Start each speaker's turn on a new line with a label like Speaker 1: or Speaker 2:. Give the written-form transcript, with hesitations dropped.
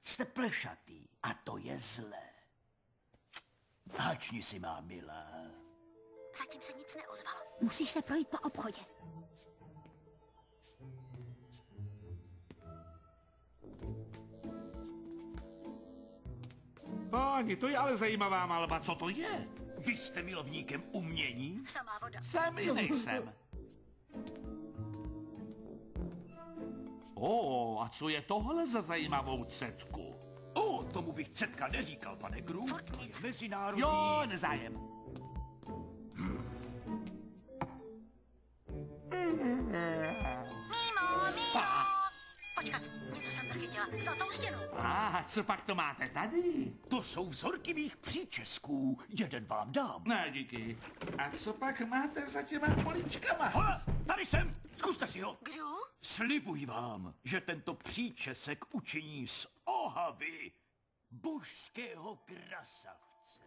Speaker 1: Jste plešatý a to je zlé. Háčni si, má milá.
Speaker 2: Zatím se nic neozvalo.
Speaker 3: Musíš se projít po obchodě.
Speaker 4: Páni, to je ale zajímavá malba. Co to je?
Speaker 1: Vy jste milovníkem umění?
Speaker 2: Samá voda.
Speaker 4: Jsem i nejsem. A co je tohle za zajímavou cetku?
Speaker 1: Tomu bych cetka neříkal, pane Gru.
Speaker 2: Furt
Speaker 1: To je
Speaker 2: nic.
Speaker 1: mezinárodní...
Speaker 4: Jo, nezájem.
Speaker 2: Mimo. Počkat, něco jsem zachytila. Za tou stěnou.
Speaker 4: Co pak to máte tady?
Speaker 1: To jsou vzorky mých příčesků. Jeden vám dám.
Speaker 4: Ne, díky. A co pak máte za těma poličkama?
Speaker 1: Hola, tady jsem. Zkuste si ho.
Speaker 2: Gru?
Speaker 1: Slibuji vám, že tento příčesek učiní z Ohavy božského krasavce.